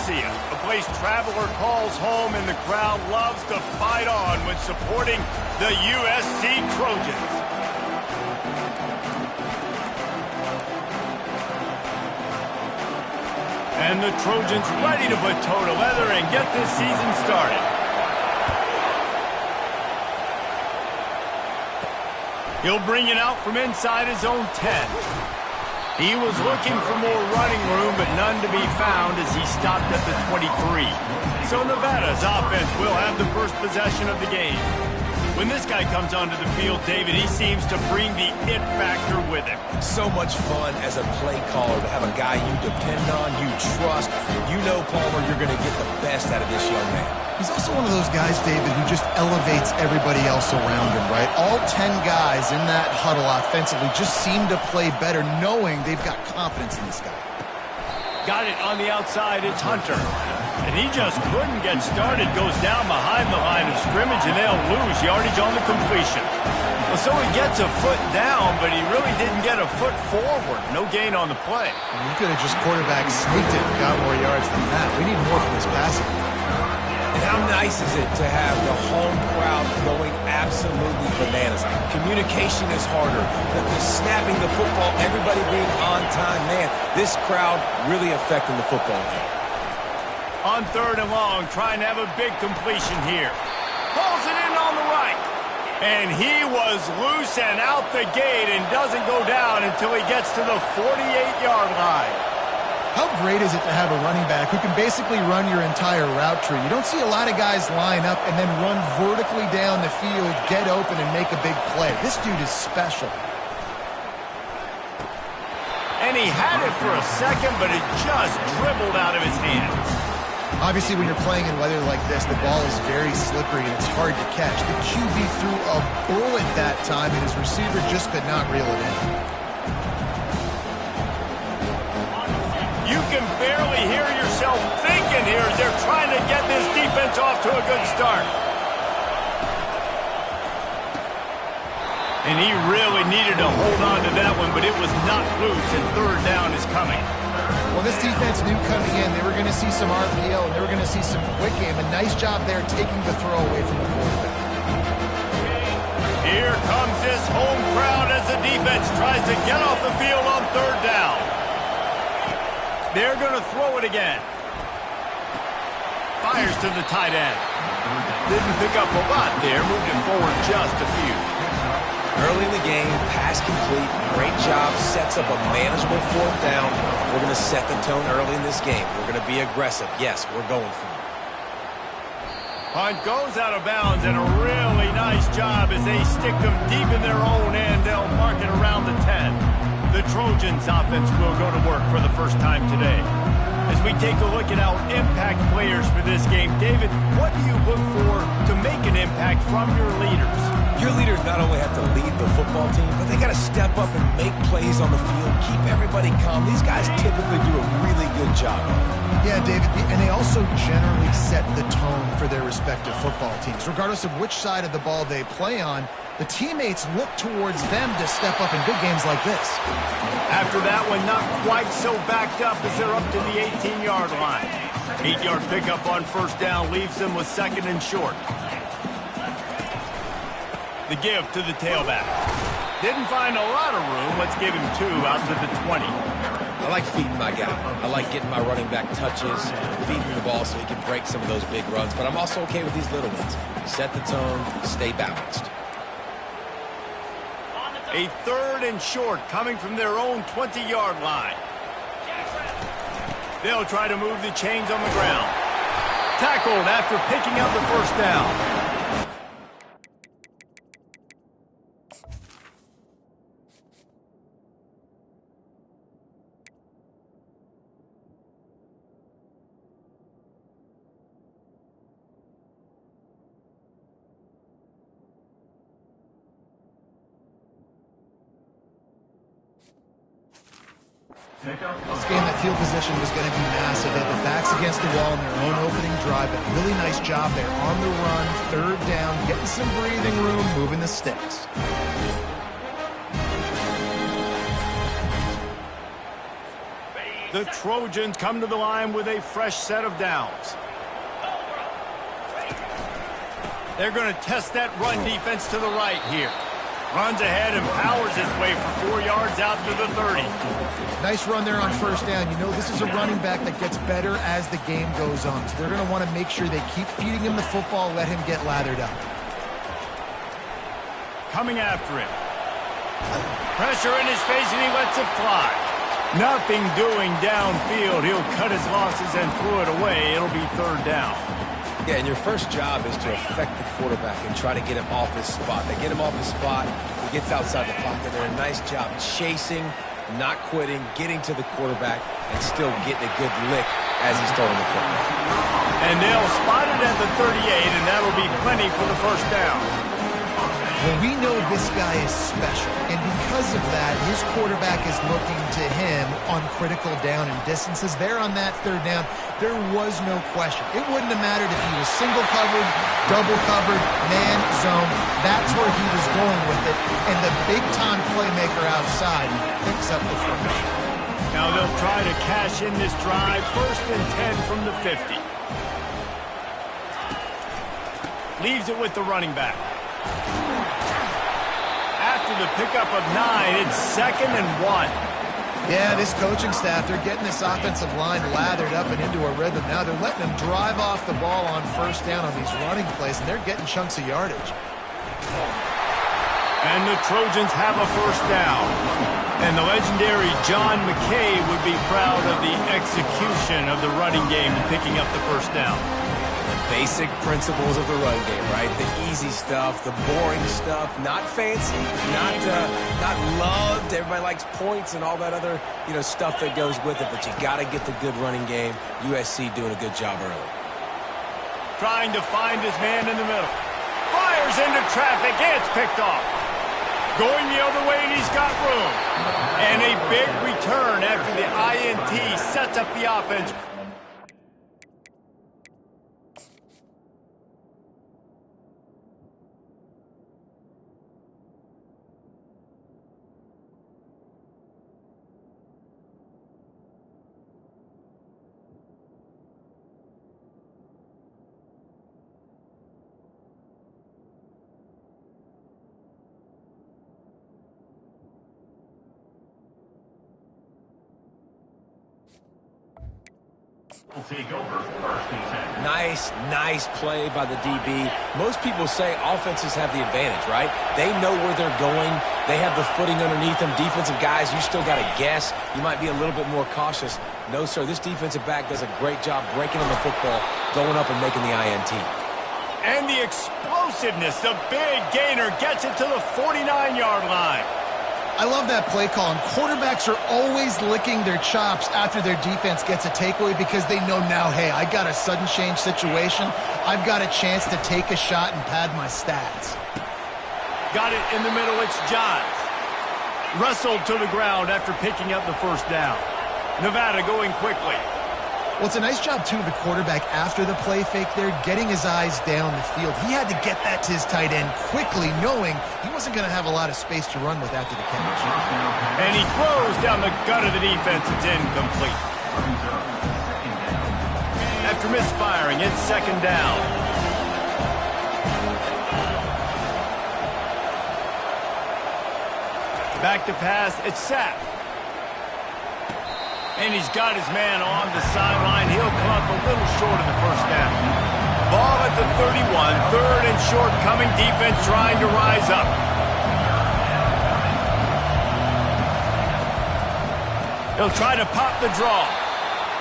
Coliseum, a place Traveler calls home, and the crowd loves to fight on when supporting the USC Trojans. And the Trojans ready to put toe to leather and get this season started. He'll bring it out from inside his own 10. He was looking for more running room, but none to be found as he stopped at the 23. So Nevada's offense will have the first possession of the game. When this guy comes onto the field, David, he seems to bring the it factor with him. So much fun as a play caller to have a guy you depend on, you trust. You know, Palmer, you're going to get the best out of this young man. He's also one of those guys, David, who just elevates everybody else around him, right? All 10 guys in that huddle offensively just seem to play better knowing they've got confidence in this guy. Got it on the outside, it's Hunter. And he just couldn't get started, goes down behind the line of scrimmage, and they'll lose yardage on the completion. Well, so he gets a foot down, but he really didn't get a foot forward. No gain on the play. You could have just quarterback sneaked it and got more yards than that. We need more from this passing. And how nice is it to have the home crowd going absolutely bananas? Communication is harder. The snapping the football, everybody being on time. Man, this crowd really affecting the football game. On 3rd and long, trying to have a big completion here. Pulls it in on the right. And he was loose and out the gate and doesn't go down until he gets to the 48-yard line. How great is it to have a running back who can basically run your entire route tree? You don't see a lot of guys line up and then run vertically down the field, get open, and make a big play. This dude is special. And he had it for a second, but it just dribbled out of his hands. Obviously, when you're playing in weather like this, the ball is very slippery and it's hard to catch. The QB threw a bullet that time, and his receiver just could not reel it in. You can barely hear yourself thinking here as they're trying to get this defense off to a good start. And he really needed to hold on to that one, but it was not loose, and 3rd down is coming. Well, this defense knew coming in they were going to see some RPO and they were going to see some quick game. A nice job there taking the throw away from the quarterback. Here comes this home crowd as the defense tries to get off the field on 3rd down. They're going to throw it again. Fires to the tight end. Didn't pick up a lot there, moved it forward just a few. Early in the game, pass complete, great job, sets up a manageable 4th down. We're going to set the tone early in this game. We're going to be aggressive. Yes, we're going for it. Punt goes out of bounds, and a really nice job as they stick them deep in their own end. They'll mark it around the 10. The Trojans offense will go to work for the first time today. As we take a look at our impact players for this game, David, what do you look for to make an impact from your leaders? Your leaders not only have to lead the football team, but they got to step up and make plays on the field, keep everybody calm. These guys typically do a really good job. Yeah, David, and they also generally set the tone for their respective football teams. Regardless of which side of the ball they play on, the teammates look towards them to step up in big games like this. After that one, not quite so backed up as they're up to the 18-yard line. 8-yard pickup on 1st down leaves them with 2nd and short. The give to the tailback. Didn't find a lot of room. Let's give him 2 out to the 20. I like feeding my guy. I like getting my running back touches, feeding the ball so he can break some of those big runs. But I'm also okay with these little ones. Set the tone, stay balanced. A 3rd and short coming from their own 20-yard line. They'll try to move the chains on the ground. Tackled after picking up the 1st down. This game, that field position was going to be massive. They had the backs against the wall in their own opening drive, but a really nice job there on the run, 3rd down, getting some breathing room, moving the sticks. The Trojans come to the line with a fresh set of downs. They're going to test that run defense to the right here. Runs ahead and powers his way for 4 yards out to the 30. Nice run there on first down. You know, this is a running back that gets better as the game goes on. So they're going to want to make sure they keep feeding him the football, let him get lathered up. Coming after him. Pressure in his face, and he lets it fly. Nothing doing downfield. He'll cut his losses and throw it away. It'll be third down. Yeah, and your first job is to affect the quarterback and try to get him off his spot. They get him off his spot. He gets outside the pocket. They're a nice job chasing, not quitting, getting to the quarterback, and still getting a good lick as he's throwing the football. And they'll spot it at the 38, and that'll be plenty for the first down. Well, we know this guy is special, and because of that, his quarterback is looking to him on critical down and distances. There on that third down, there was no question. It wouldn't have mattered if he was single covered, double covered, man, zone. That's where he was going with it, and the big-time playmaker outside picks up the first. Now they'll try to cash in this drive, 1st and 10 from the 50. Leaves it with the running back. After the pickup of 9, it's 2nd and 1. Yeah, this coaching staff, they're getting this offensive line lathered up and into a rhythm. Now they're letting them drive off the ball on first down on these running plays, and they're getting chunks of yardage. And the Trojans have a first down. And the legendary John McKay would be proud of the execution of the running game and picking up the first down. Basic principles of the run game, right? The easy stuff, the boring stuff, not fancy, not loved. Everybody likes points and all that other, stuff that goes with it, but you got to get the good running game. USC doing a good job early. Trying to find his man in the middle. Fires into traffic. It's picked off. Going the other way, and he's got room. And a big return after the INT sets up the offense. Take over 1st and 10. Nice play by the DB. Most people say offenses have the advantage, right? They know where they're going. They have the footing underneath them. Defensive guys, you still got to guess. You might be a little bit more cautious. No, sir, this defensive back does a great job breaking on the football, going up and making the INT. And the explosiveness, the big gainer gets it to the 49-yard line. I love that play call, and quarterbacks are always licking their chops after their defense gets a takeaway because they know now, hey, I got a sudden change situation. I've got a chance to take a shot and pad my stats. Got it in the middle, it's Johns. Wrestled to the ground after picking up the first down. Nevada going quickly. Well, it's a nice job, too, of the quarterback after the play fake there, getting his eyes down the field. He had to get that to his tight end quickly, knowing he wasn't going to have a lot of space to run with after the catch. And he throws down the gut of the defense. It's incomplete. After misfiring, it's 2nd down. Back to pass, it's sacked. And he's got his man on the sideline. He'll come up a little short of the first down. Ball at the 31. 3rd and short coming. Defense trying to rise up. He'll try to pop the draw.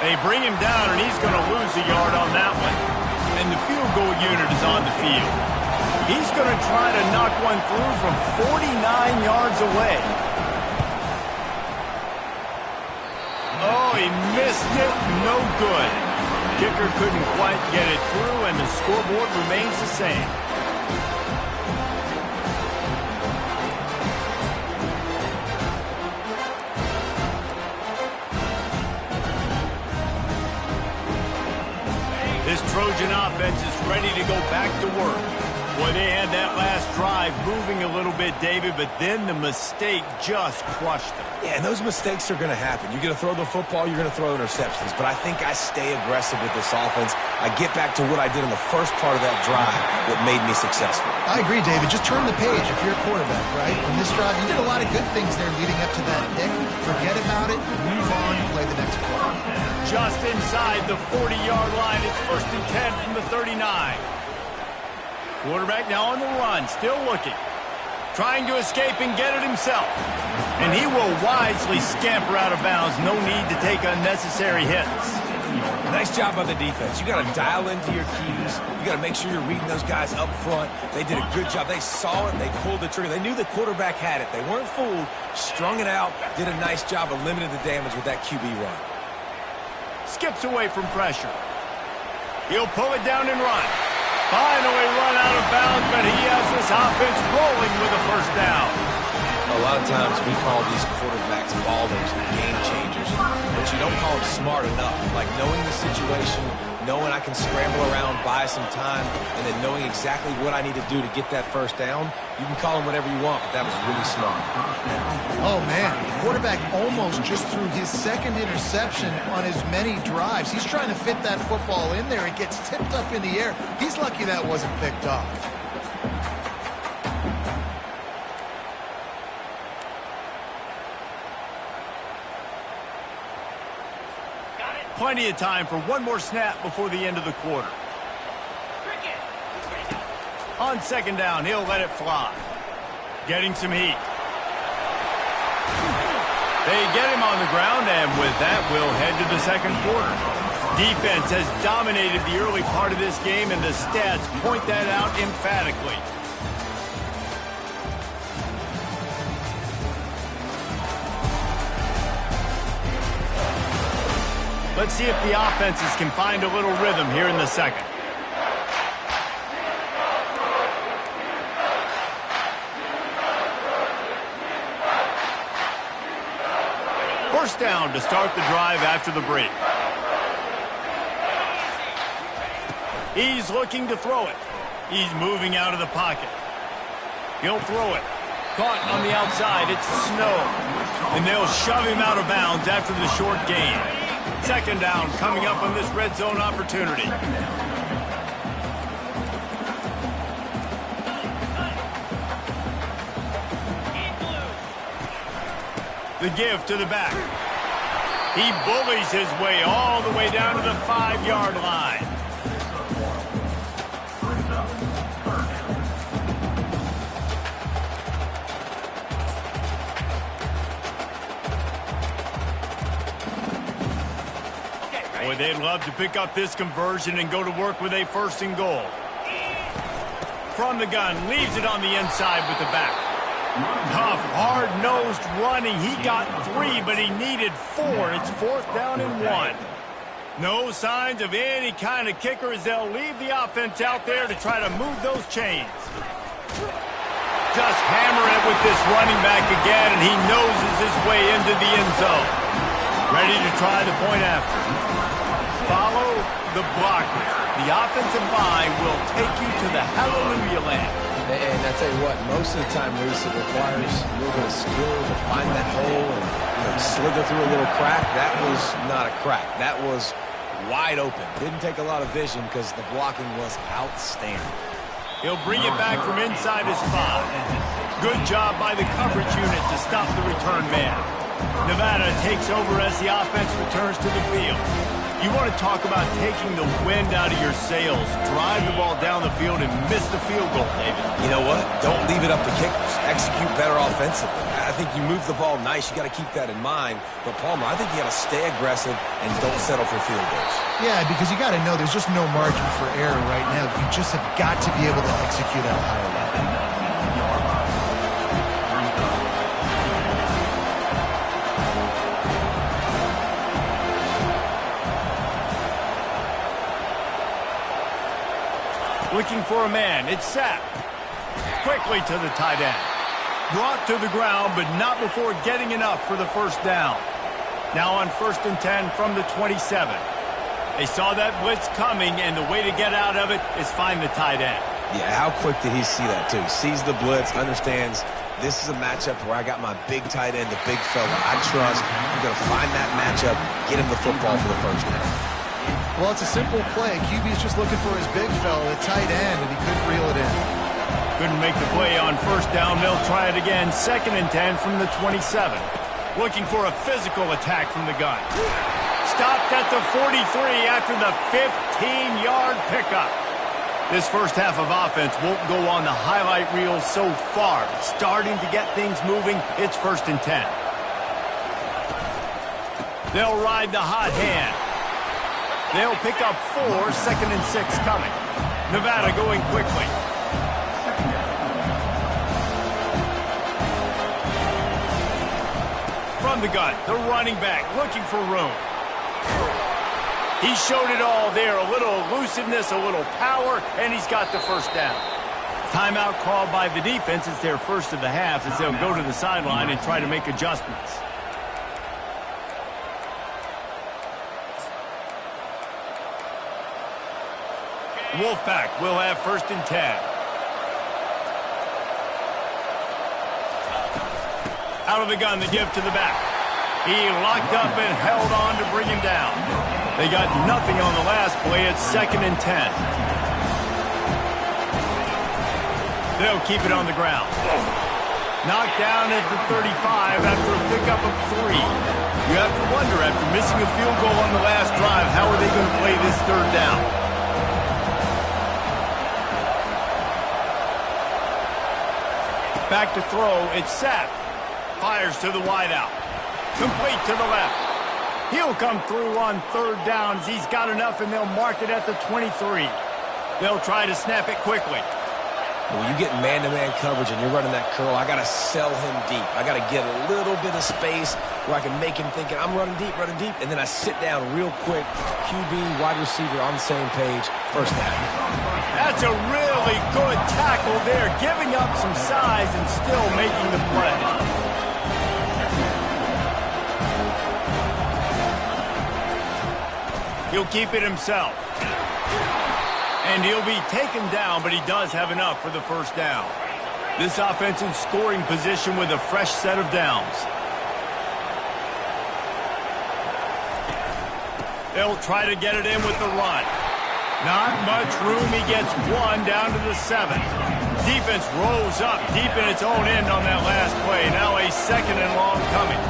They bring him down, and he's going to lose a yard on that one. And the field goal unit is on the field. He's going to try to knock one through from 49 yards away. Oh, he missed it. No good. Kicker couldn't quite get it through, and the scoreboard remains the same. This Trojan offense is ready to go back to work. Boy, they had that last drive moving a little bit, David, but then the mistake just crushed them. Yeah, and those mistakes are going to happen. You're going to throw the football, you're going to throw interceptions. But I think I stay aggressive with this offense. I get back to what I did in the first part of that drive that made me successful. I agree, David. Just turn the page if you're a quarterback, right? In this drive, you did a lot of good things there leading up to that pick. Forget about it, move on, play the next play. Just inside the 40-yard line. It's 1st and 10 from the 39. Quarterback now on the run, still looking. Trying to escape and get it himself. And he will wisely scamper out of bounds. No need to take unnecessary hits. Nice job by the defense. You got to dial into your keys. You got to make sure you're reading those guys up front. They did a good job. They saw it. They pulled the trigger. They knew the quarterback had it. They weren't fooled. Strung it out. Did a nice job of limiting the damage with that QB run. Skips away from pressure. He'll pull it down and run. Finally run out of bounds, but he has this offense rolling with a first down. A lot of times we call these quarterbacks ballers and game changers, but you don't call them smart enough. Like knowing the situation, knowing I can scramble around, buy some time, and then knowing exactly what I need to do to get that first down. You can call them whatever you want, but that was really smart. Oh, man. The quarterback almost just threw his second interception on as many drives. He's trying to fit that football in there. It gets tipped up in the air. He's lucky that wasn't picked off. Plenty of time for one more snap before the end of the quarter. On 2nd down, he'll let it fly. Getting some heat. They get him on the ground, and with that, we'll head to the 2nd quarter. Defense has dominated the early part of this game, and the stats point that out emphatically. Let's see if the offenses can find a little rhythm here in the 2nd. First down to start the drive after the break. He's looking to throw it. He's moving out of the pocket. He'll throw it. Caught on the outside. It's Snow. And they'll shove him out of bounds after the short gain. 2nd down coming up on this red zone opportunity. The give to the back. He bullies his way all the way down to the 5-yard line. Boy, they'd love to pick up this conversion and go to work with a 1st and goal. From the gun, leaves it on the inside with the back. Tough, hard-nosed running. He got 3, but he needed 4. It's 4th down and 1. No signs of any kind of kicker as they'll leave the offense out there to try to move those chains. Just hammer it with this running back again, and he noses his way into the end zone. Ready to try the point after. Follow the blockers. The offensive line will take you to the hallelujah land. And I tell you what, most of the time, Reese, it requires a little bit of skill to find that hole and slither through a little crack. That was not a crack. That was wide open. Didn't take a lot of vision because the blocking was outstanding. He'll bring it back from inside his 5. Good job by the coverage unit to stop the return man. Nevada takes over as the offense returns to the field. You want to talk about taking the wind out of your sails. Drive the ball down the field and miss the field goal, David. You know what? Don't leave it up to kickers. Execute better offensively. I think you move the ball nice. You got to keep that in mind. But, Palmer, I think you got to stay aggressive and don't settle for field goals. Yeah, because you got to know there's just no margin for error right now. You just have got to be able to execute at a higher level. Looking for a man. It's Sapp. Quickly to the tight end. Brought to the ground, but not before getting enough for the first down. Now on 1st and 10 from the 27. They saw that blitz coming, and the way to get out of it is find the tight end. Yeah, how quick did he see that, too? Sees the blitz, understands this is a matchup where I got my big tight end, the big fella I trust. I'm going to find that matchup, get him the football for the first down. Well, it's a simple play. QB's just looking for his big fella, the tight end, and he couldn't reel it in. Couldn't make the play on first down. They'll try it again. 2nd and 10 from the 27. Looking for a physical attack from the gun. Stopped at the 43 after the 15-yard pickup. This first half of offense won't go on the highlight reel so far. But starting to get things moving. It's 1st and 10. They'll ride the hot hand. They'll pick up 4, 2nd and 6 coming. Nevada going quickly. From the gun, the running back looking for room. He showed it all there. A little elusiveness, a little power, and he's got the first down. Timeout called by the defense. It's their first of the half as they'll go to the sideline and try to make adjustments. Wolfpack will have 1st and 10. Out of the gun, the give to the back. He locked up and held on to bring him down. They got nothing on the last play. It's 2nd and 10. They'll keep it on the ground. Knocked down at the 35 after a pickup of 3. You have to wonder, after missing a field goal on the last drive, how are they going to play this 3rd down? Back to throw. It's Sapp. Fires to the wideout. Complete to the left. He'll come through on 3rd down as he's got enough, and they'll mark it at the 23. They'll try to snap it quickly. When you get man-to-man coverage and you're running that curl, I got to sell him deep. I got to get a little bit of space where I can make him thinking, I'm running deep, and then I sit down real quick. QB, wide receiver on the same page, 1st down. That's a really good tackle there, giving up some size and still making the play. He'll keep it himself. And he'll be taken down, but he does have enough for the 1st down. This offense in scoring position with a fresh set of downs. They'll try to get it in with the run. Not much room. He gets 1 down to the 7. Defense rose up deep in its own end on that last play. Now a 2nd and long coming.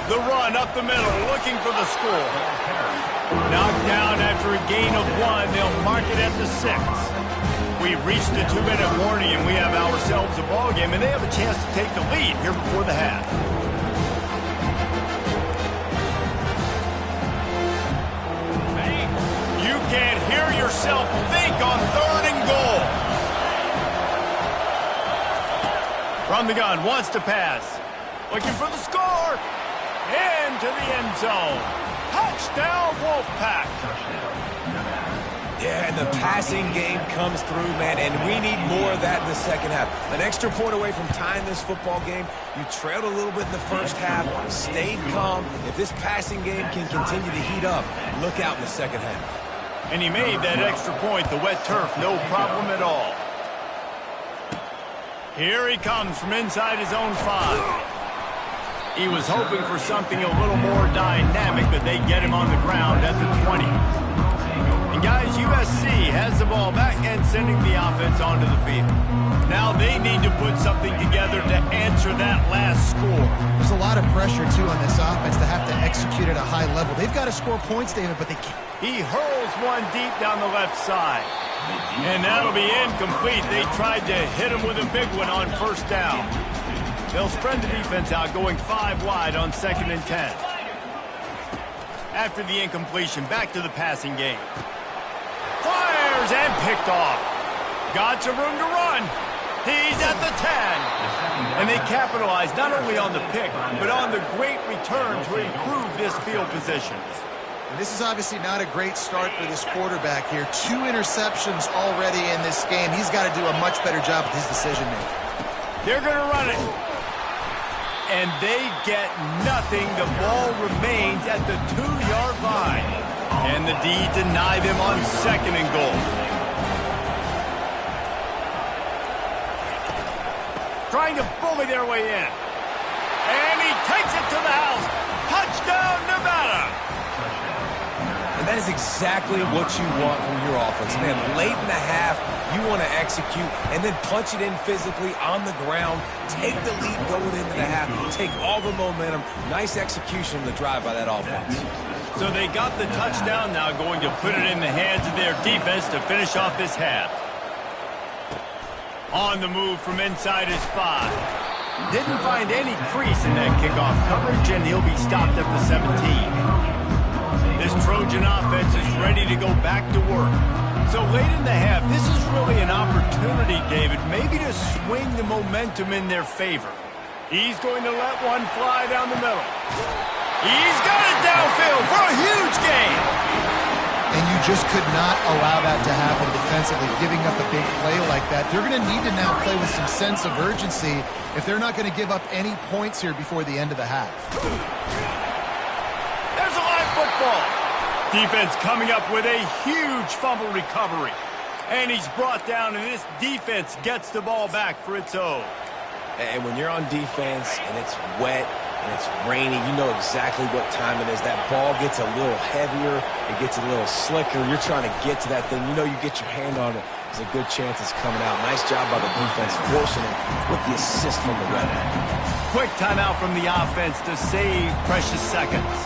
The run up the middle, looking for the score. Knocked down after a gain of 1. They'll mark it at the 6. We've reached the 2-minute warning, and we have ourselves a ball game, and they have a chance to take the lead here before the half. You can't hear yourself think on 3rd and goal. From the gun, wants to pass. Looking for the score. Into the end zone. Touchdown, Wolfpack. Yeah, and the passing game comes through, man, and we need more of that in the 2nd half. An extra point away from tying this football game. You trailed a little bit in the 1st half, stayed calm. If this passing game can continue to heat up, look out in the 2nd half. And he made that extra point, the wet turf, no problem at all. Here he comes from inside his own 5. He was hoping for something a little more dynamic, but they get him on the ground at the 20. And guys, USC has the ball back and sending the offense onto the field. Now they need to put something together to answer that last score. There's a lot of pressure, too, on this offense to have to execute at a high level. They've got to score points, David, but they can't. He hurls one deep down the left side. And that'll be incomplete. They tried to hit him with a big one on 1st down. They'll spread the defense out, going 5 wide on 2nd and 10. After the incompletion, back to the passing game. Fires and picked off. Got some room to run. He's at the 10. And they capitalize not only on the pick, but on the great return to improve this field position. And this is obviously not a great start for this quarterback here. 2 interceptions already in this game. He's got to do a much better job with his decision-making. They're going to run it. And they get nothing. The ball remains at the 2-yard line. And the D deny them on 2nd and goal. Trying to bully their way in. And he takes it to the house. Touchdown, Nevada. And that is exactly what you want from your offense. Man, late in the half, you want to execute and then punch it in physically on the ground. Take the lead going into the half. Take all the momentum. Nice execution on the drive by that offense. So they got the touchdown, now going to put it in the hands of their defense to finish off this half. On the move from inside his 5. Didn't find any crease in that kickoff coverage, and he'll be stopped at the 17. This Trojan offense is ready to go back to work. So late in the half, this is really an opportunity, David, maybe to swing the momentum in their favor. He's going to let one fly down the middle. He's got it downfield for a huge gain. And you just could not allow that to happen defensively, giving up a big play like that. They're going to need to now play with some sense of urgency if they're not going to give up any points here before the end of the half. There's a live football. Defense coming up with a huge fumble recovery. And he's brought down, and this defense gets the ball back for its own. And when you're on defense and it's wet and it's rainy, you know exactly what time it is. That ball gets a little heavier. It gets a little slicker. You're trying to get to that thing. You know you get your hand on it. There's a good chance it's coming out. Nice job by the defense forcing it with the assist from the weather. Quick timeout from the offense to save precious seconds.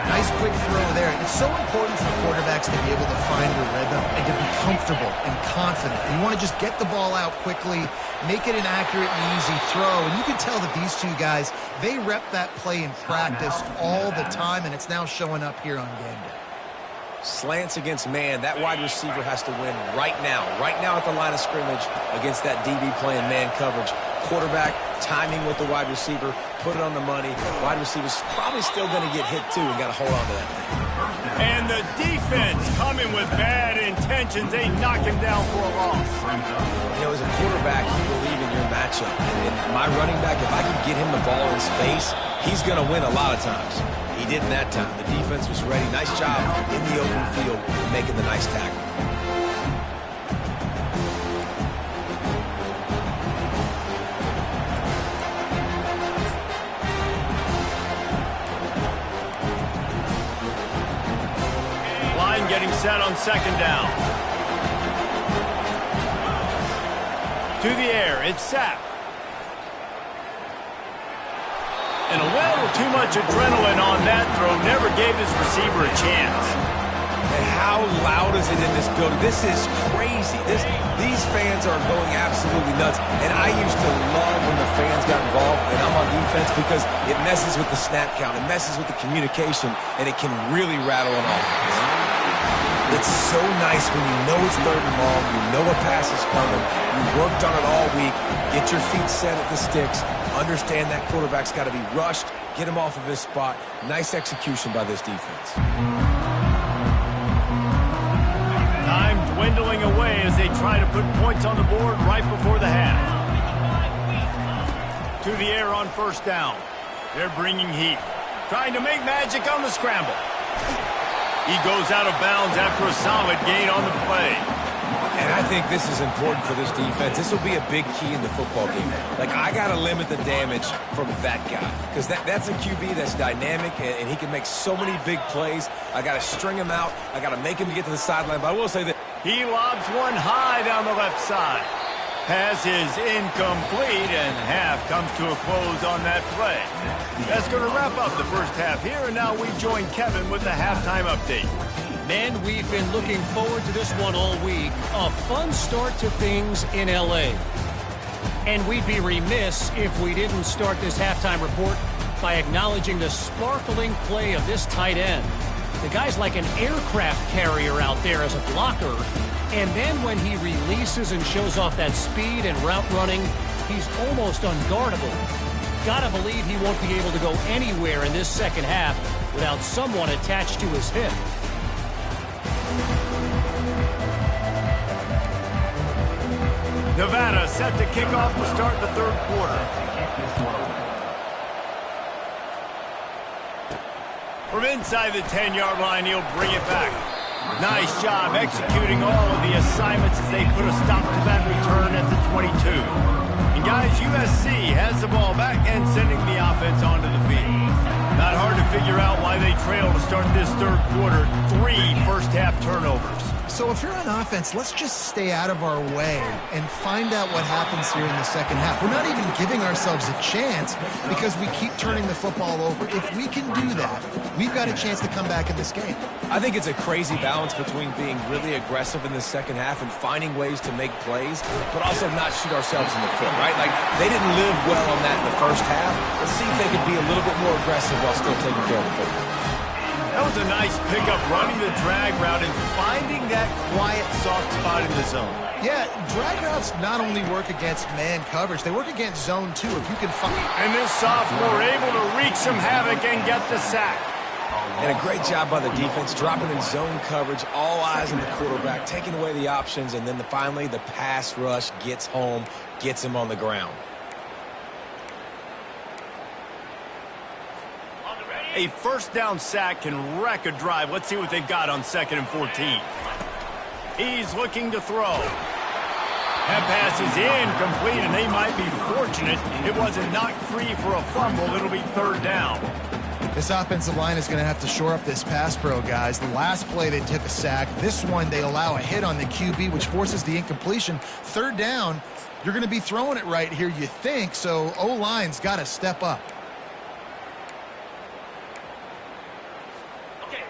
Nice quick throw there. It's so important for quarterbacks to be able to find a rhythm and to be comfortable and confident. And you want to just get the ball out quickly, make it an accurate and easy throw. And you can tell that these two guys, they rep that play in practice all the time, and it's now showing up here on game day. Slants against man. That wide receiver has to win right now at the line of scrimmage against that DB playing man coverage. Quarterback, timing with the wide receiver, put it on the money. Wide receiver's probably still going to get hit too and got to hold on to that thing. And the defense coming with bad intentions. They knock him down for a loss. You know, as a quarterback, you believe in your matchup. And my running back, if I can get him the ball in space, he's going to win a lot of times. He didn't that time. The defense was ready. Nice job in the open field making the nice tackle. Line getting set on 2nd down. To the air, it's sacked. And a little too much adrenaline on that throw never gave his receiver a chance. And how loud is it in this building? This is crazy. These fans are going absolutely nuts. And I used to love when the fans got involved, and I'm on defense because it messes with the snap count. It messes with the communication, and it can really rattle an offense. It's so nice when you know it's 3rd and long, you know a pass is coming, you worked on it all week, get your feet set at the sticks, understand that quarterback's got to be rushed, get him off of his spot. Nice execution by this defense. Time dwindling away as they try to put points on the board right before the half. To the air on 1st down. They're bringing heat. Trying to make magic on the scramble. He goes out of bounds after a solid gain on the play. And I think this is important for this defense. This will be a big key in the football game. Like, I got to limit the damage from that guy. Because that's a QB that's dynamic, and he can make so many big plays. I got to string him out. I got to make him get to the sideline. But I will say that he lobs one high down the left side. Pass is incomplete, and half comes to a close on that play. That's going to wrap up the first half here, and now we join Kevin with the halftime update. Man, we've been looking forward to this one all week. A fun start to things in L.A. And we'd be remiss if we didn't start this halftime report by acknowledging the sparkling play of this tight end. The guy's like an aircraft carrier out there as a blocker. And then when he releases and shows off that speed and route running, he's almost unguardable. Gotta believe he won't be able to go anywhere in this second half without someone attached to his hip. Nevada set to kick off to start the 3rd quarter. From inside the 10-yard line, he'll bring it back. Nice job executing all of the assignments as they put a stop to that return at the 22. And guys, USC has the ball back and sending the offense onto the field. Not hard to figure out why they trail to start this third quarter. 3 first-half turnovers. So if you're on offense, let's just stay out of our way and find out what happens here in the second half. We're not even giving ourselves a chance because we keep turning the football over. If we can do that, we've got a chance to come back in this game. I think it's a crazy balance between being really aggressive in the second half and finding ways to make plays, but also not shoot ourselves in the foot, right? Like, they didn't live well on that in the first half. Let's see if they could be a little bit more aggressive while still taking care of the football. That was a nice pickup, running the drag route and finding that quiet, soft spot in the zone. Yeah, drag routes not only work against man coverage, they work against zone too. If you can find... And this sophomore able to wreak some havoc and get the sack. And a great job by the defense, dropping in zone coverage, all eyes on the quarterback, taking away the options, and then finally the pass rush gets home, gets him on the ground. A first down sack can wreck a drive. Let's see what they've got on 2nd and 14. He's looking to throw. That pass is incomplete, and they might be fortunate it wasn't knocked free for a fumble. It'll be 3rd down. This offensive line is going to have to shore up this pass pro, guys. The last play they took a sack. This one they allow a hit on the QB, which forces the incompletion. 3rd down, you're going to be throwing it right here, you think, so O-line's got to step up.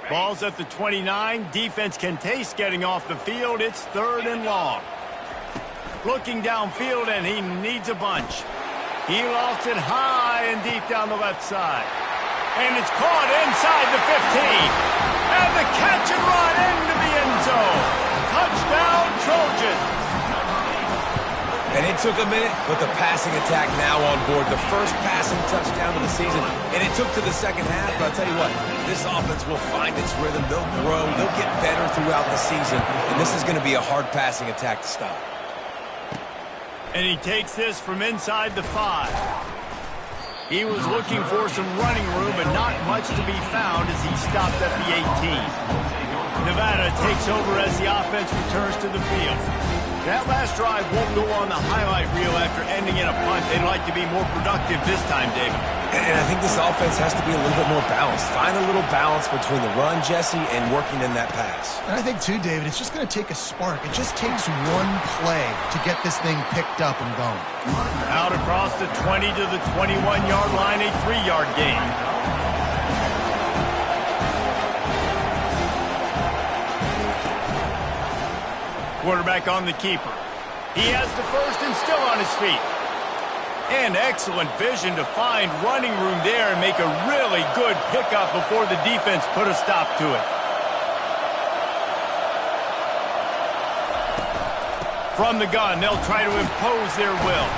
Ball's at the 29. Defense can taste getting off the field. It's 3rd and long. Looking downfield, and he needs a bunch. He lost it high and deep down the left side. And it's caught inside the 15. And the catch and run into the end zone. Touchdown, Trojans. And it took a minute, but the passing attack now on board. The first passing touchdown of the season. And it took to the second half, but I'll tell you what, this offense will find its rhythm. They'll grow. They'll get better throughout the season. And this is going to be a hard passing attack to stop. And he takes this from inside the 5. He was looking for some running room, but not much to be found as he stopped at the 18. Nevada takes over as the offense returns to the field. That last drive won't go on the highlight reel after ending in a punt. They'd like to be more productive this time, David. And I think this offense has to be a little bit more balanced. Find a little balance between the run, Jesse, and working in that pass. And I think, too, David, it's just going to take a spark. It just takes one play to get this thing picked up and going. Out across the 20 to the 21-yard line, a 3-yard gain. Quarterback on the keeper. He has the first and still on his feet. And excellent vision to find running room there and make a really good pickup before the defense put a stop to it. From the gun, they'll try to impose their will.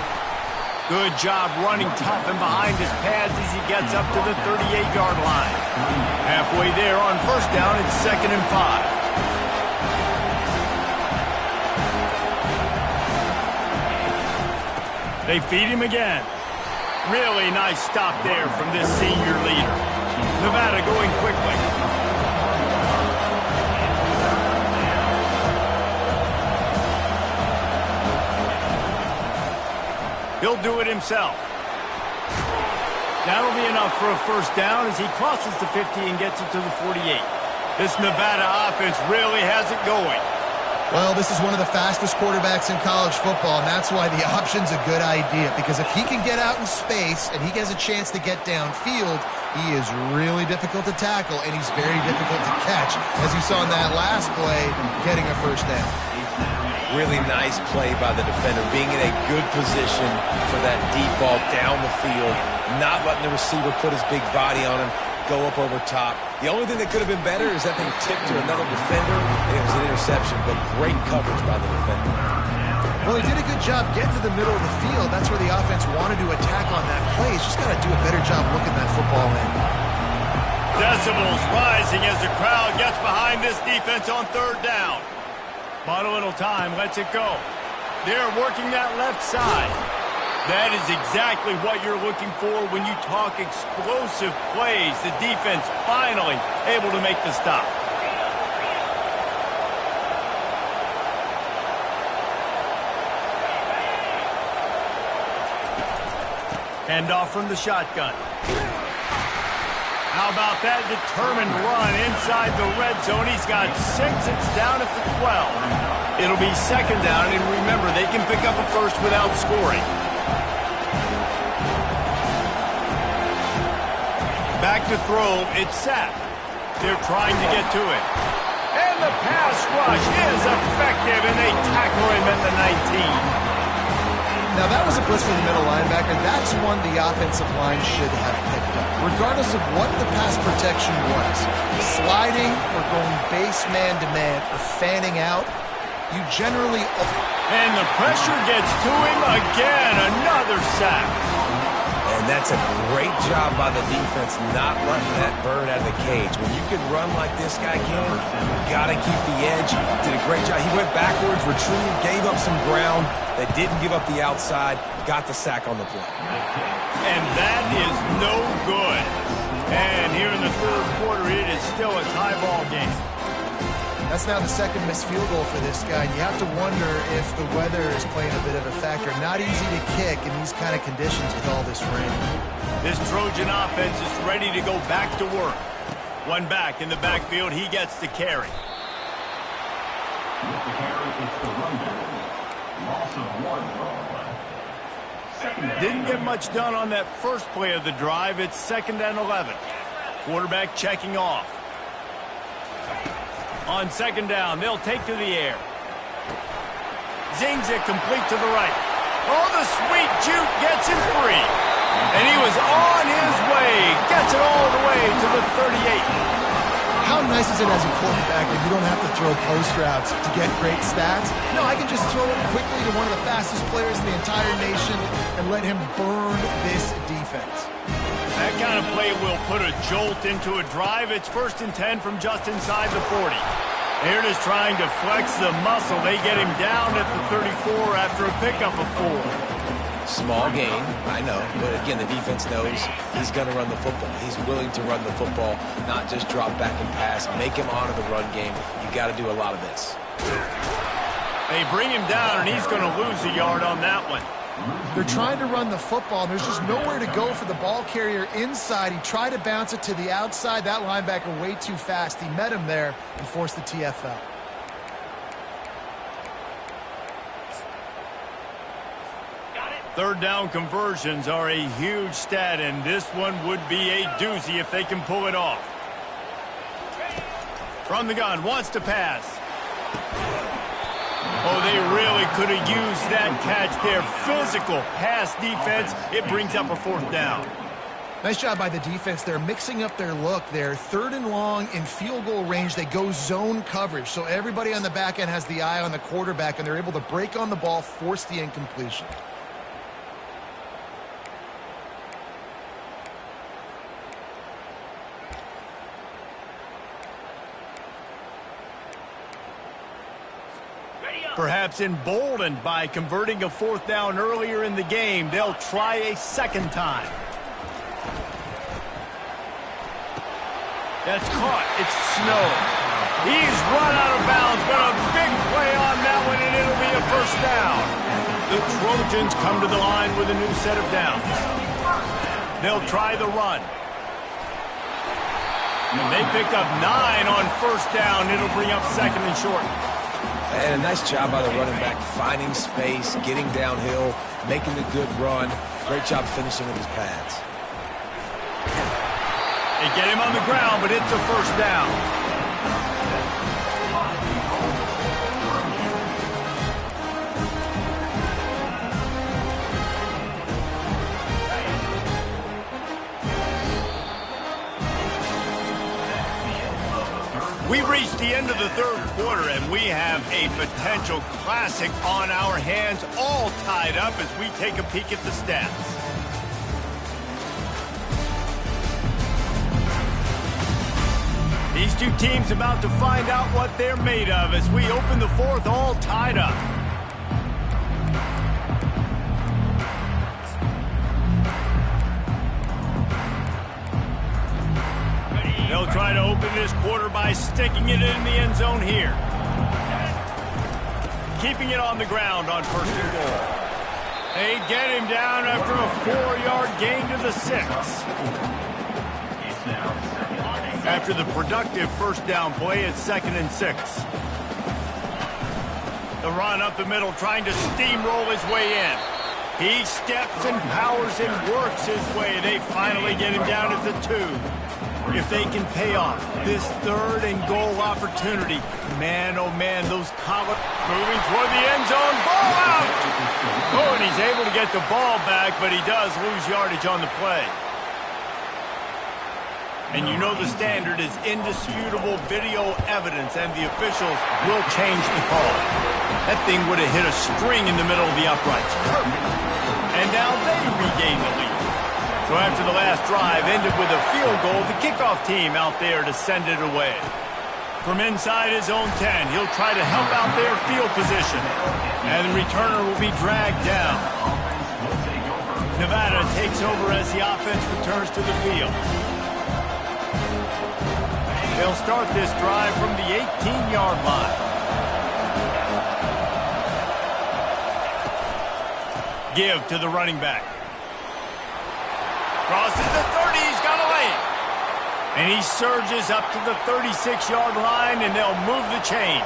Good job running tough and behind his pads as he gets up to the 38-yard line. Halfway there on first down, it's 2nd and 5. They feed him again. Really nice stop there from this senior leader. Nevada going quickly. He'll do it himself. That'll be enough for a first down as he crosses the 50 and gets it to the 48. This Nevada offense really has it going. Well, this is one of the fastest quarterbacks in college football, and that's why the option's a good idea, because if he can get out in space and he has a chance to get downfield, he is really difficult to tackle, and he's very difficult to catch, as you saw in that last play, getting a first down. Really nice play by the defender, being in a good position for that deep ball down the field, not letting the receiver put his big body on him, go up over top. The only thing that could have been better is that thing tipped to another defender, and it was an interception, but great coverage by the defender. Well, he did a good job getting to the middle of the field. That's where the offense wanted to attack on that play. He's just got to do a better job looking that football in. Decibels rising as the crowd gets behind this defense on 3rd down. Bought a little time, lets it go. They're working that left side. That is exactly what you're looking for when you talk explosive plays. The defense finally able to make the stop. Handoff from the shotgun. How about that determined run inside the red zone? He's got 6. It's down at the 12. It'll be second down, and remember, they can pick up a first without scoring. Back to throw. It's sacked. They're trying to get to it. And the pass rush is effective, and they tackle him at the 19. Now, that was a blitz from the middle linebacker. That's one the offensive line should have picked up, regardless of what the pass protection was. Sliding or going base man-to-man or fanning out, you generally... And the pressure gets to him again. Another sack. And that's a great job by the defense not letting that bird out of the cage. When you can run like this guy can, you got to keep the edge. Did a great job. He went backwards, retrieved, gave up some ground. They didn't give up the outside, got the sack on the play. And that is no good. And here in the third quarter, it is still a tie ball game. That's now the second missed field goal for this guy. You have to wonder if the weather is playing a bit of a factor. Not easy to kick in these kind of conditions with all this rain. This Trojan offense is ready to go back to work. One back in the backfield. He gets the carry. With the carry, it's the runback. Loss of 1 on play. Second down. Didn't get much done on that first play of the drive. It's 2nd and 11. Quarterback checking off. On 2nd down, they'll take to the air. Zings it complete to the right. Oh, the sweet juke gets him free. And he was on his way. Gets it all the way to the 38. How nice is it as a quarterback that you don't have to throw post routes to get great stats? No, I can just throw it quickly to one of the fastest players in the entire nation and let him burn this defense. That kind of play will put a jolt into a drive. It's 1st and 10 from just inside the 40. They're just trying to flex the muscle. They get him down at the 34 after a pickup of 4. Small gain, I know, but again, the defense knows he's going to run the football. He's willing to run the football, not just drop back and pass, make him honor the run game. You got to do a lot of this. They bring him down, and he's going to lose a yard on that one. They're trying to run the football, and there's just nowhere to go for the ball carrier inside. He tried to bounce it to the outside. That linebacker way too fast. He met him there and forced the TFL. Third down conversions are a huge stat, and this one would be a doozy if they can pull it off. From the gun, wants to pass. Oh, they really could have used that catch there. Physical pass defense. It brings up a 4th down. Nice job by the defense. They're mixing up their look there. 3rd and long in field goal range. They go zone coverage. So everybody on the back end has the eye on the quarterback, and they're able to break on the ball, force the incompletion. Perhaps emboldened by converting a 4th down earlier in the game, they'll try a 2nd time. That's caught. It's Snow. He's run out of bounds, but a big play on that one, and it'll be a 1st down. The Trojans come to the line with a new set of downs. They'll try the run. And they pick up 9 on 1st down. It'll bring up 2nd and short. And a nice job by the running back, finding space, getting downhill, making a good run. Great job finishing with his pads. They get him on the ground, but it's a 1st down. We reached the end of the third quarter, and we have a potential classic on our hands, all tied up as we take a peek at the stats. These two teams about to find out what they're made of as we open the fourth, all tied up. They'll try to open this quarter by sticking it in the end zone here. Keeping it on the ground on 1st and goal. They get him down after a 4-yard gain to the 6. After the productive first down play, it's 2nd and 6. The run up the middle, trying to steamroll his way in. He steps and powers and works his way. They finally get him down at the 2. If they can pay off this 3rd and goal opportunity, man, oh man, those college moving toward the end zone, ball out! Oh, and he's able to get the ball back, but he does lose yardage on the play. And you know the standard is indisputable video evidence, and the officials will change the call. That thing would have hit a string in the middle of the uprights. Perfect. And now they regain the lead. So after the last drive ended with a field goal, the kickoff team out there to send it away. From inside his own 10, he'll try to help out their field position. And the returner will be dragged down. Nevada takes over as the offense returns to the field. They'll start this drive from the 18-yard line. Give to the running back. Crosses the 30, he's got a lane. And he surges up to the 36-yard line, and they'll move the chains.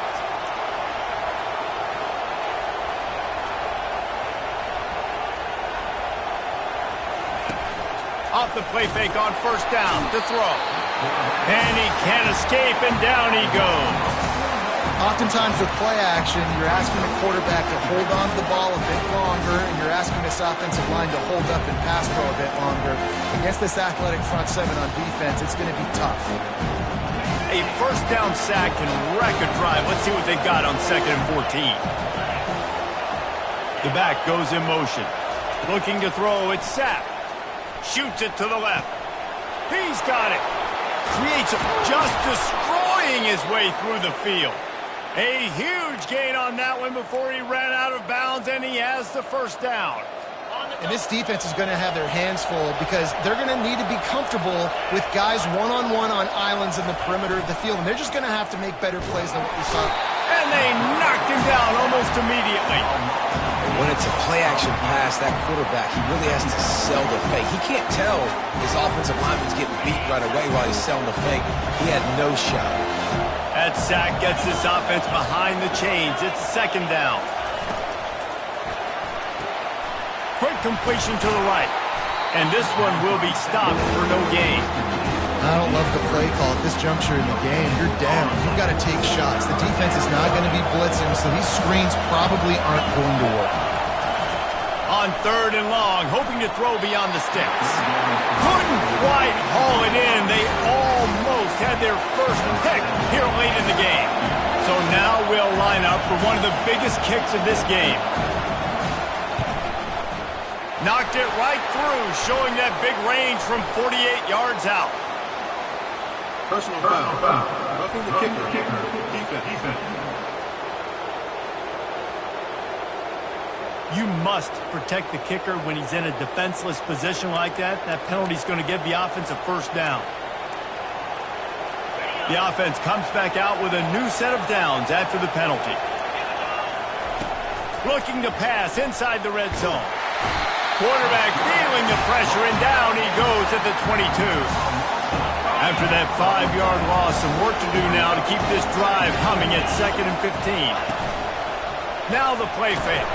Off the play fake on 1st down to throw. And he can't escape, and down he goes. Oftentimes with play action, you're asking the quarterback to hold on to the ball a bit longer, and you're asking this offensive line to hold up and pass pro a bit longer. Against this athletic front 7 on defense, it's going to be tough. A 1st down sack can wreck a drive. Let's see what they got on 2nd and 14. The back goes in motion. Looking to throw, it's sacked. Shoots it to the left. He's got it. Creates just destroying his way through the field. A huge gain on that one before he ran out of bounds, and he has the 1st down. And this defense is going to have their hands full because they're going to need to be comfortable with guys one-on-one on islands in the perimeter of the field, and they're just going to have to make better plays than what we saw. And they knocked him down almost immediately. When it's a play-action pass, that quarterback, he really has to sell the fake. He can't tell his offensive lineman's getting beat right away while he's selling the fake. He had no shot. That sack gets this offense behind the chains. It's 2nd down. Quick completion to the right. And this one will be stopped for no gain. I don't love the play call at this juncture in the game. You're down. You've got to take shots. The defense is not going to be blitzing, so these screens probably aren't going to work. On 3rd and long, hoping to throw beyond the sticks. Couldn't quite haul it in. They almost had their first pick here late in the game. So now we'll line up for one of the biggest kicks of this game. Knocked it right through, showing that big range from 48 yards out. Personal foul. Roughing the kicker. Defense. You must protect the kicker when he's in a defenseless position like that. That penalty is going to give the offense a 1st down. The offense comes back out with a new set of downs after the penalty. Looking to pass inside the red zone. Quarterback feeling the pressure, and down he goes at the 22. After that 5-yard loss, some work to do now to keep this drive humming at 2nd and 15. Now the play fake.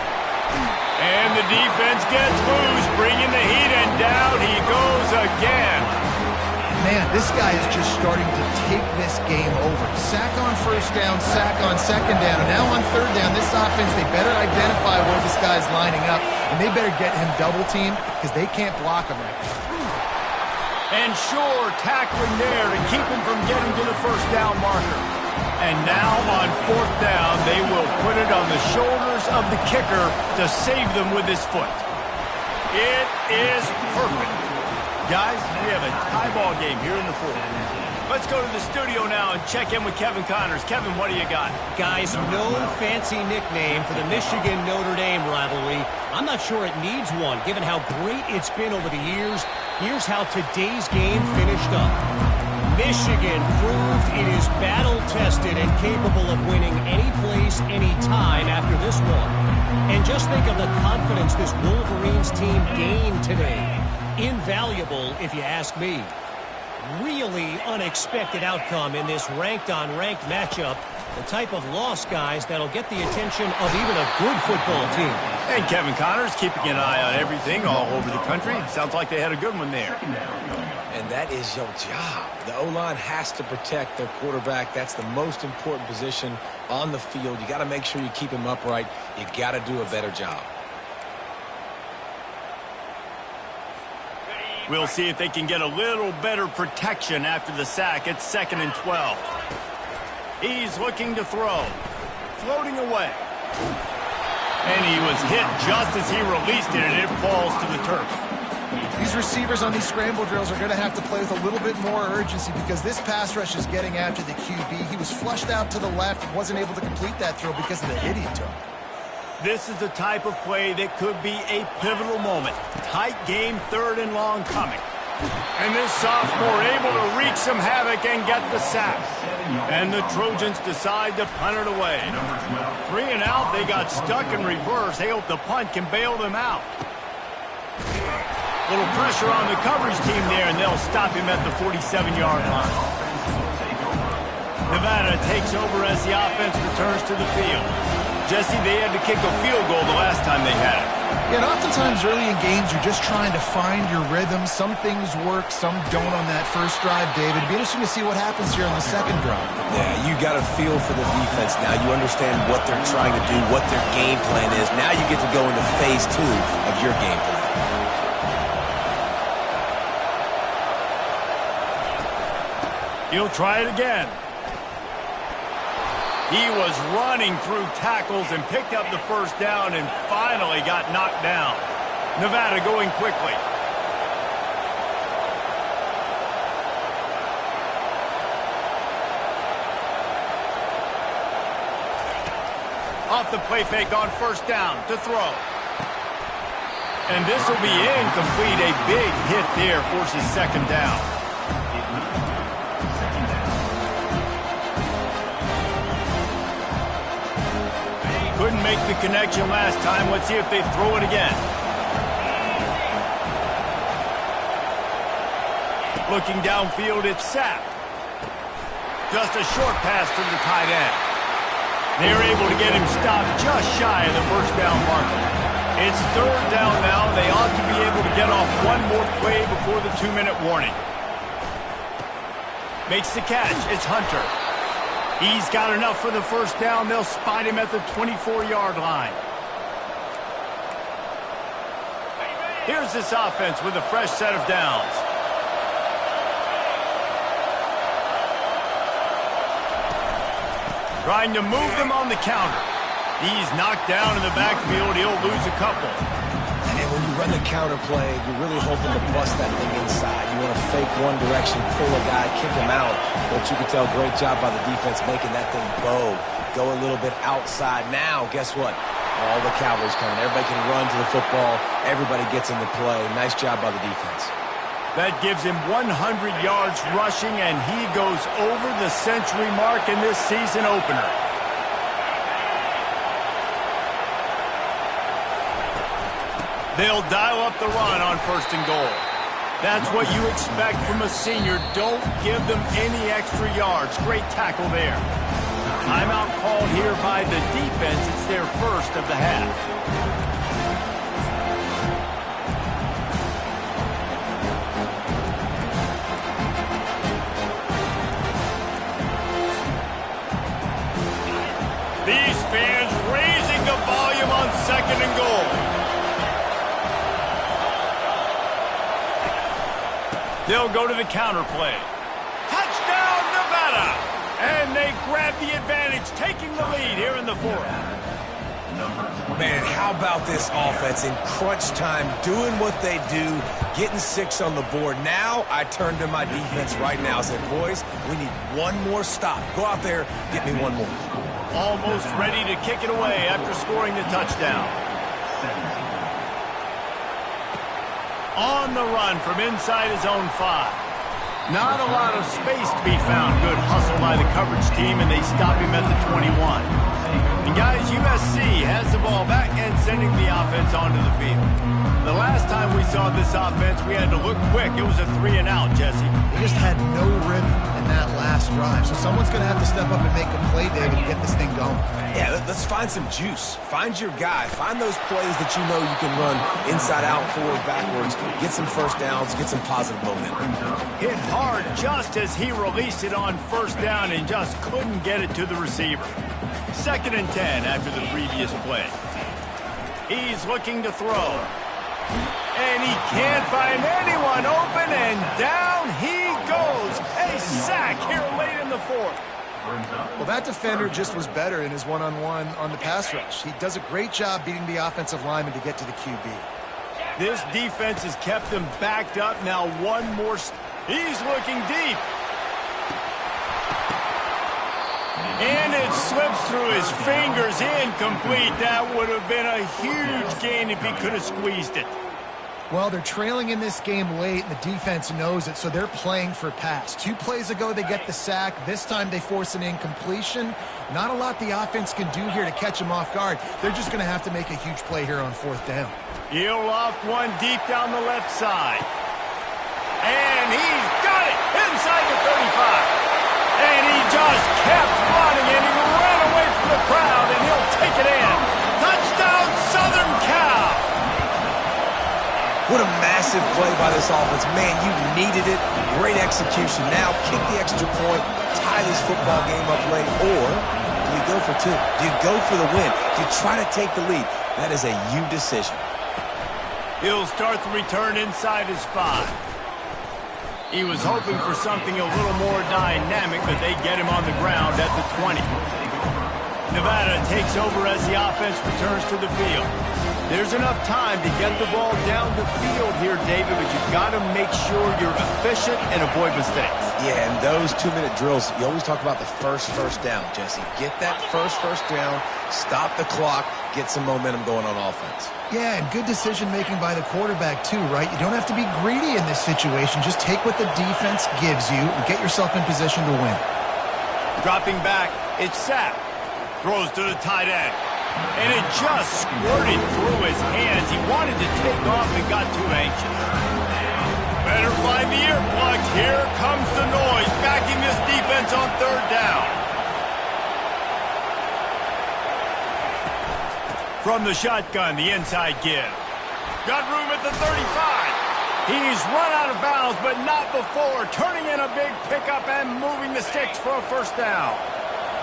And the defense gets loose, bringing the heat, and down he goes again. Man, this guy is just starting to take this game over. Sack on 1st down, sack on 2nd down, and now on 3rd down, this offense, they better identify where this guy's lining up, and they better get him double-teamed because they can't block him right now. And sure, tackling there to keep him from getting to the 1st down marker. And now on 4th down, they will put it on the shoulders of the kicker to save them with his foot. It is perfect. Guys, we have a tie ball game here in the 4th. Let's go to the studio now and check in with Kevin Connors. Kevin, what do you got? Guys, no fancy nickname for the Michigan-Notre Dame rivalry. I'm not sure it needs one, given how great it's been over the years. Here's how today's game finished up. Michigan proved it is battle-tested and capable of winning any place, any time after this one. And just think of the confidence this Wolverines team gained today. Invaluable, if you ask me. Really unexpected outcome in this ranked-on-ranked matchup. The type of loss, guys, that'll get the attention of even a good football team. And Kevin Connors keeping an eye on everything all over the country. Sounds like they had a good one there. And that is your job. The O-line has to protect their quarterback. That's the most important position on the field. You got to make sure you keep him upright. You got to do a better job. We'll see if they can get a little better protection after the sack. It's 2nd and 12. He's looking to throw. Floating away. And he was hit just as he released it, and it falls to the turf. These receivers on these scramble drills are going to have to play with a little bit more urgency because this pass rush is getting after the QB. He was flushed out to the left and wasn't able to complete that throw because of the hit he took. This is the type of play that could be a pivotal moment. Tight game, 3rd and long coming. And this sophomore able to wreak some havoc and get the sack. And the Trojans decide to punt it away. 3 and out, they got stuck in reverse. They hope the punt can bail them out. Little pressure on the coverage team there, and they'll stop him at the 47-yard line. Nevada takes over as the offense returns to the field. Jesse, they had to kick a field goal the last time they had it. Yeah, and oftentimes early in games, you're just trying to find your rhythm. Some things work, some don't on that first drive, David. It'd be interesting to see what happens here on the second drive. Yeah, you got a feel for the defense now. You understand what they're trying to do, what their game plan is. Now you get to go into phase 2 of your game plan. He'll try it again. He was running through tackles and picked up the first down and finally got knocked down. Nevada going quickly. Off the play fake on first down to throw. And this will be incomplete. A big hit there forces 2nd down. Couldn't make the connection last time. Let's see if they throw it again. Looking downfield, it's sacked. Just a short pass to the tight end. They're able to get him stopped just shy of the first down marker. It's 3rd down now. They ought to be able to get off one more play before the 2-minute warning. Makes the catch. It's Hunter. He's got enough for the first down. They'll spot him at the 24-yard line. Here's this offense with a fresh set of downs. Trying to move them on the counter. He's knocked down in the backfield. He'll lose a couple. And when you run the counter play, you're really hoping to bust that thing inside. You want to fake one direction, pull a guy, kick him out. But you can tell, great job by the defense making that thing bow. Go a little bit outside. Now, guess what? All the Cowboys coming. Everybody can run to the football. Everybody gets in the play. Nice job by the defense. That gives him 100 yards rushing, and he goes over the century mark in this season opener. They'll dial up the run on 1st and goal. That's what you expect from a senior. Don't give them any extra yards. Great tackle there. Timeout called here by the defense. It's their first of the half. These fans raising the volume on 2nd and goal. They'll go to the counter play. Touchdown, Nevada! And they grab the advantage, taking the lead here in the 4th. Man, how about this offense in crunch time, doing what they do, getting 6 on the board. Now I turn to my defense right now and say, boys, we need one more stop. Go out there, get me one more. Almost ready to kick it away after scoring the touchdown. On the run from inside his own 5. Not a lot of space to be found. Good hustle by the coverage team, and they stop him at the 21. And guys, USC has the ball back and sending the offense onto the field. The last time we saw this offense, we had to look quick. It was a 3-and-out, Jesse. They just had no rhythm in that last drive. So someone's going to have to step up and make a play, David, and get this thing going. Yeah, let's find some juice. Find your guy. Find those plays that you know you can run inside out, forward, backwards. Get some first downs. Get some positive momentum. Hit hard just as he released it on first down and just couldn't get it to the receiver. 2nd and 10 after the previous play. He's looking to throw. And he can't find anyone open, and down he goes. A sack here late in the 4th. Well, that defender just was better in his one-on-one on the pass rush. He does a great job beating the offensive lineman to get to the QB. This defense has kept them backed up. Now one more. He's looking deep. And it slips through his fingers, incomplete. That would have been a huge gain if he could have squeezed it. Well, they're trailing in this game late, and the defense knows it, so they're playing for pass. 2 plays ago, they get the sack. This time, they force an incompletion. Not a lot the offense can do here to catch them off guard. They're just going to have to make a huge play here on 4th down. He'll loft one deep down the left side. And he's got it inside the 35. And he just kept running, and he ran away from the crowd, and he'll take it in. Touchdown, Southern Cal! What a massive play by this offense. Man, you needed it. Great execution. Now kick the extra point, tie this football game up late, or do you go for 2? Do you go for the win? Do you try to take the lead? That is a you decision. He'll start the return inside his 5. He was hoping for something a little more dynamic, but they get him on the ground at the 20. Nevada takes over as the offense returns to the field. There's enough time to get the ball down the field here, David, but you've got to make sure you're efficient and avoid mistakes. Yeah, and those 2-minute drills, you always talk about the first down, Jesse. Get that first down, stop the clock, get some momentum going on offense. Yeah, and good decision-making by the quarterback, too, right? You don't have to be greedy in this situation. Just take what the defense gives you and get yourself in position to win. Dropping back, it's Sapp. Throws to the tight end. And it just squirted through his hands. He wanted to take off and got too anxious. Better find the earplugs. Here comes the noise, backing this defense on 3rd down. From the shotgun, the inside give. Got room at the 35. He's run out of bounds, but not before. Turning in a big pickup and moving the sticks for a 1st down.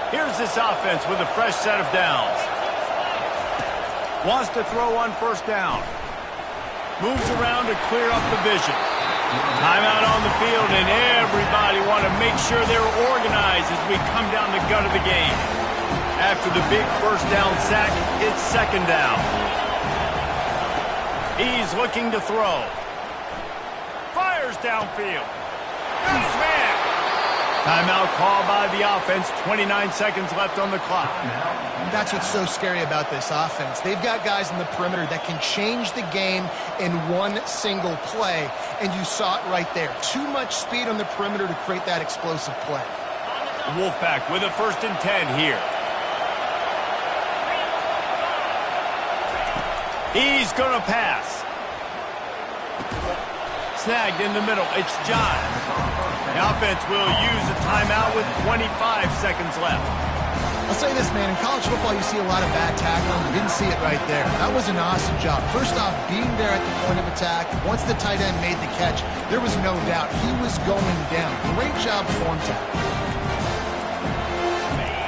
Here's this offense with a fresh set of downs. Wants to throw on 1st down. Moves around to clear up the vision. Timeout on the field, and everybody want to make sure they're organized as we come down the gut of the game. After the big 1st down sack, it's 2nd down. He's looking to throw. Fires downfield. Got his man. Timeout called by the offense. 29 seconds left on the clock. That's what's so scary about this offense. They've got guys in the perimeter that can change the game in one single play, and you saw it right there. Too much speed on the perimeter to create that explosive play. Wolfpack with a 1st and 10 here. He's going to pass. Snagged in the middle. It's John. The offense will use a timeout with 25 seconds left. I'll say this, man. In college football, you see a lot of bad tackling. You didn't see it right there. That was an awesome job. First off, being there at the point of attack. Once the tight end made the catch, there was no doubt he was going down. Great job form tackle.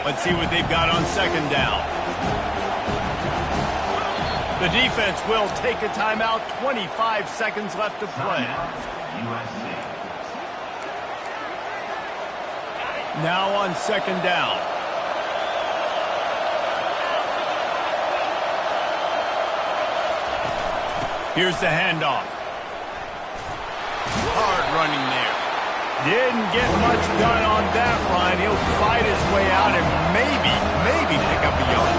Let's see what they've got on 2nd down. The defense will take a timeout. 25 seconds left to play. Now on 2nd down. Here's the handoff. Hard running there. Didn't get much done on that run. He'll fight his way out and maybe pick up a yard.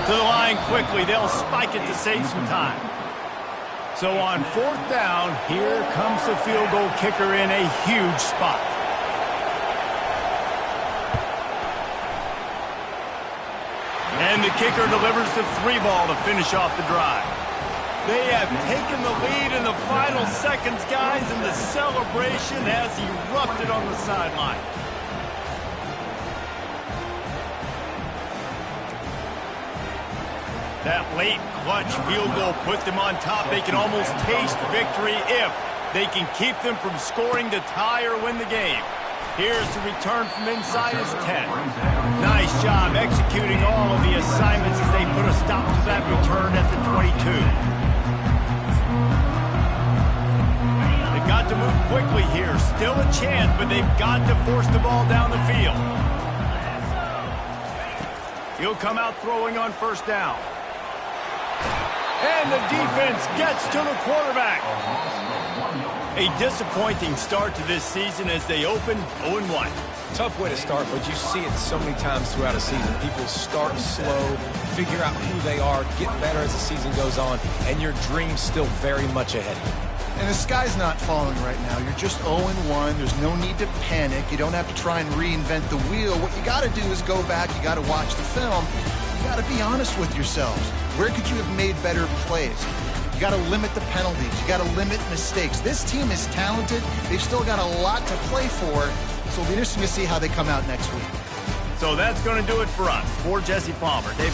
To the line quickly. They'll spike it to save some time. So on 4th down, here comes the field goal kicker in a huge spot. And the kicker delivers the 3 ball to finish off the drive. They have taken the lead in the final seconds, guys, and the celebration has erupted on the sideline. That late clutch field goal put them on top. They can almost taste victory if they can keep them from scoring to tie or win the game. Here's the return from inside his 10. Nice job executing all of the assignments as they put a stop to that return at the 22. They've got to move quickly here. Still a chance, but they've got to force the ball down the field. He'll come out throwing on 1st down. And the defense gets to the quarterback. A disappointing start to this season as they open 0-1. Tough way to start, but you see it so many times throughout a season. People start slow, figure out who they are, get better as the season goes on, and your dream's still very much ahead of you. And the sky's not falling right now. You're just 0-1. There's no need to panic. You don't have to try and reinvent the wheel. What you got to do is go back. You got to watch the film. You got to be honest with yourselves. Where could you have made better plays? You got to limit the penalties. You got to limit mistakes. This team is talented. They've still got a lot to play for. So it'll be interesting to see how they come out next week. So that's going to do it for us. For Jesse Palmer, David